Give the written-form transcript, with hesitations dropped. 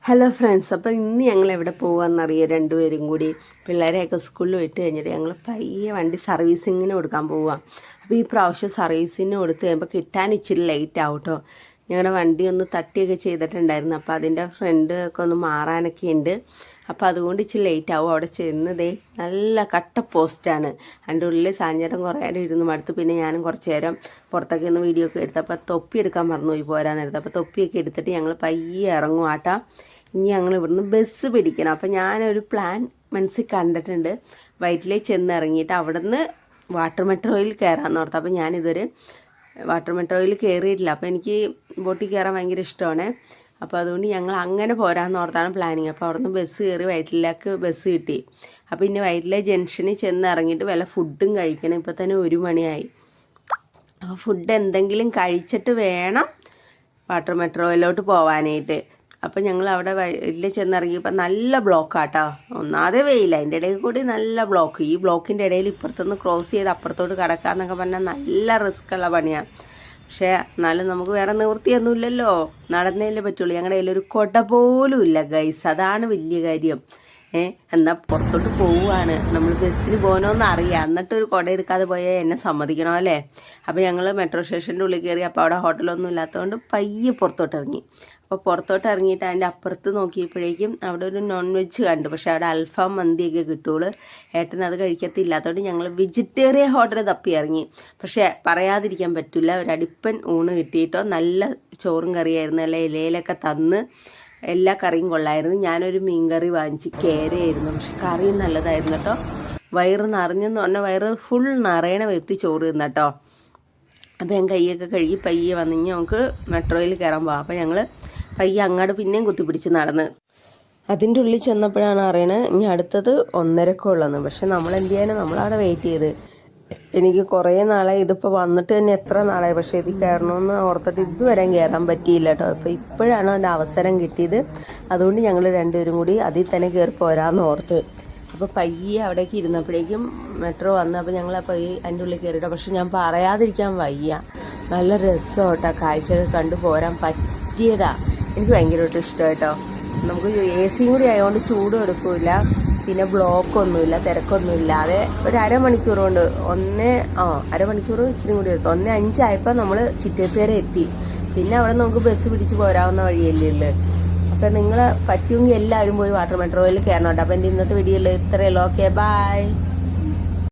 Hello friends, അപ്പോൾ ഇന്ന് ഞങ്ങൾ എവിടെ പോകാമെന്നറിയാം. രണ്ടുപേരും കൂടി പിള്ളേരെയൊക്കെ സ്കൂളിൽ വിട്ട് കഴിഞ്ഞിട്ട് ഞങ്ങൾ പയ്യെ വണ്ടി സർവീസിങ്ങിന് കൊടുക്കാൻ പോവാം. അപ്പോൾ ഈ പ്രാവശ്യം സർവീസിന് കൊടുത്ത് കഴിയുമ്പോൾ കിട്ടാൻ ഇച്ചിരി ലേറ്റ് ആവും കേട്ടോ. ഞങ്ങളുടെ വണ്ടി ഒന്ന് തട്ടിയൊക്കെ ചെയ്തിട്ടുണ്ടായിരുന്നു. അപ്പോൾ അതിൻ്റെ ഫ്രണ്ട് ഒക്കെ ഒന്ന് മാറാനൊക്കെ ഉണ്ട്. അപ്പോൾ അതുകൊണ്ട് ഇച്ചിരി ലേറ്റ് ആവും. അവിടെ ചെന്നതേ നല്ല കട്ട പോസ്റ്റാണ്. അതിൻ്റെ ഉള്ളിൽ സാഞ്ചേരം കുറേ നേരം ഇരുന്ന് മടുത്ത്. പിന്നെ ഞാനും കുറച്ച് നേരം പുറത്തൊക്കെ ഒന്ന് വീഡിയോ ഒക്കെ എടുത്ത്. അപ്പോൾ തൊപ്പി എടുക്കാൻ മറന്നുപോയി പോരാനെടുത്ത്. അപ്പോൾ തൊപ്പിയൊക്കെ എടുത്തിട്ട് ഞങ്ങൾ പയ്യെ ഇറങ്ങും ആട്ടാ. ഇനി ഞങ്ങൾ ഇവിടുന്ന് ബസ് പിടിക്കണം. അപ്പോൾ ഞാനൊരു പ്ലാൻ മനസ്സിൽ കണ്ടിട്ടുണ്ട്. വൈറ്റിലേ ചെന്ന് ഇറങ്ങിയിട്ട് അവിടെ നിന്ന് വാട്ടർ മെട്രോയിൽ കയറാമെന്ന് ഓർത്ത്. അപ്പോൾ ഞാനിതൊരു വാട്ടർ മെട്രോയിൽ കയറിയിട്ടില്ല. അപ്പോൾ എനിക്ക് ബോട്ടിൽ കയറാൻ ഭയങ്കര ഇഷ്ടമാണ്. അപ്പോൾ അതുകൊണ്ട് ഞങ്ങൾ അങ്ങനെ പോരാമെന്ന് ഓർത്താണ് പ്ലാനിങ്. അപ്പോൾ അവിടെ നിന്ന് ബസ് കയറി വൈറ്റിലേക്ക് ബസ് കിട്ടി. അപ്പോൾ ഇനി വൈറ്റിലെ ജംഗ്ഷനിൽ ചെന്ന് ഇറങ്ങിയിട്ട് വല്ല ഫുഡും കഴിക്കണം. ഇപ്പോൾ തന്നെ 1 മണിയായി. അപ്പോൾ ഫുഡ് എന്തെങ്കിലും കഴിച്ചിട്ട് വേണം വാട്ടർ മെട്രോയിലോട്ട് പോകാനായിട്ട്. അപ്പോൾ ഞങ്ങൾ അവിടെ വൈറ്റിൽ ചെന്നിറങ്ങിയപ്പോൾ നല്ല ബ്ലോക്കാട്ടോ. ഒന്നാതെ വെയില്ല, അതിൻ്റെ ഇടയിൽ കൂടി നല്ല ബ്ലോക്ക്. ഈ ബ്ലോക്കിൻ്റെ ഇടയിൽ ഇപ്പുറത്തുനിന്ന് ക്രോസ് ചെയ്ത് അപ്പുറത്തോട്ട് കിടക്കാമെന്നൊക്കെ പറഞ്ഞാൽ നല്ല റിസ്ക് ഉള്ള പണിയാണ്. പക്ഷേ എന്നാലും നമുക്ക് വേറെ നിവൃത്തിയൊന്നുമില്ലല്ലോ, നടന്നേലേ പറ്റുള്ളൂ. ഞങ്ങളുടെ കയ്യിലൊരു കുട പോലും ഇല്ല ഗൈസ്, അതാണ് വലിയ കാര്യം. എന്നാൽ പുറത്തോട്ട് പോവുകയാണ്, നമ്മൾ ബസ്സിന് പോകണമെന്ന് അറിയാം. എന്നിട്ടൊരു കുട എടുക്കാതെ പോയാൽ എന്നെ സമ്മതിക്കണോ അല്ലേ? അപ്പോൾ ഞങ്ങൾ മെട്രോ സ്റ്റേഷൻ്റെ ഉള്ളിൽ കയറി. അപ്പോൾ അവിടെ ഹോട്ടലൊന്നും ഇല്ലാത്തതുകൊണ്ട് പയ്യെ പുറത്തോട്ട് ഇറങ്ങി. അപ്പോൾ പുറത്തോട്ട് ഇറങ്ങിയിട്ട് അതിൻ്റെ അപ്പുറത്ത് നോക്കിയപ്പോഴേക്കും അവിടെ ഒരു നോൺ വെജ് കണ്ടു. പക്ഷേ അവിടെ അൽഫാം മന്തിയൊക്കെ കിട്ടുള്ളൂ. ഏട്ടൻ അത് കഴിക്കത്തില്ലാത്തതുകൊണ്ട് ഞങ്ങൾ വെജിറ്റേറിയൻ ഹോട്ടൽ തപ്പി ഇറങ്ങി. പക്ഷേ പറയാതിരിക്കാൻ പറ്റില്ല, ഒരു അടിപ്പൻ ഊണ് കിട്ടിയിട്ടോ. നല്ല ചോറും കറിയായിരുന്നു, നല്ല ഇലയിലൊക്കെ തന്ന് എല്ലാ കറിയും കൊള്ളായിരുന്നു. ഞാനൊരു മീൻ കറി വാങ്ങിച്ച് കേരയായിരുന്നു. പക്ഷെ കറിയും നല്ലതായിരുന്നു കേട്ടോ. വയറ് നിറഞ്ഞെന്ന് പറഞ്ഞാൽ വയറ് ഫുൾ നിറയണ വ്യക്തി ചോറ് തിന്നട്ടോ. അപ്പോൾ ഞാൻ കൈയൊക്കെ കഴുകി പയ്യെ വന്നു നമുക്ക് മെട്രോയിൽ കയറാൻ പോകാം. അപ്പോൾ ഞങ്ങൾ പയ്യെ അങ്ങോട്ട് പിന്നെയും കുത്തിപ്പിടിച്ച് നടന്ന് അതിൻ്റെ ഉള്ളിൽ ചെന്നപ്പോഴാണ് അറിയണത് ഇനി അടുത്തത് 1:30 ഉള്ളതെന്ന്. പക്ഷെ നമ്മൾ എന്ത് ചെയ്യാനും നമ്മളവിടെ വെയിറ്റ് ചെയ്ത്. എനിക്ക് കുറേ നാളായി ഇതിപ്പോൾ വന്നിട്ട് തന്നെ എത്ര നാളായി. പക്ഷേ ഇത് കയറണമെന്ന് ഓർത്തിട്ട് ഇതുവരെ കയറാൻ പറ്റിയില്ല കേട്ടോ. അപ്പോൾ ഇപ്പോഴാണ് അതിൻ്റെ അവസരം കിട്ടിയത്. അതുകൊണ്ട് ഞങ്ങൾ രണ്ടുപേരും കൂടി അതിൽ തന്നെ കയറി പോരാമെന്ന് ഓർത്ത്. അപ്പോൾ പയ്യെ അവിടേക്ക് ഇരുന്നപ്പോഴേക്കും മെട്രോ വന്ന്. അപ്പോൾ ഞങ്ങൾ പയ്യെ അതിൻ്റെ ഉള്ളിൽ കയറിയിട്ടോ. പക്ഷെ ഞാൻ പറയാതിരിക്കാൻ വയ്യ, നല്ല രസമാട്ടോ. കാഴ്ചയൊക്കെ കണ്ടു പോരാൻ പറ്റിയതാ. എനിക്ക് ഭയങ്കരമായിട്ട് ഇഷ്ടമായിട്ടോ. നമുക്ക് AC കൂടി ആയതുകൊണ്ട് ചൂടും എടുക്കില്ല, പിന്നെ ബ്ലോക്കൊന്നുമില്ല, തിരക്കൊന്നുമില്ലാതെ ഒരു അരമണിക്കൂർ കൊണ്ട് അരമണിക്കൂർ ഇച്ചിരി കൂടി എടുത്തു. 1:05 ആയപ്പോൾ നമ്മൾ ചിറ്റേത്ത് വരെ എത്തി. പിന്നെ അവിടെ നമുക്ക് ബസ് പിടിച്ച് പോരാവുന്ന വഴിയല്ലേ ഉള്ളു. അപ്പോൾ നിങ്ങൾ പറ്റുമെങ്കിൽ എല്ലാവരും പോയി വാട്ടർ മെട്രോയിൽ കയറണം കേട്ടോ. അപ്പോൾ എൻ്റെ ഇന്നത്തെ വീഡിയോയിൽ ഇത്രയല്ലോ. Okay, by.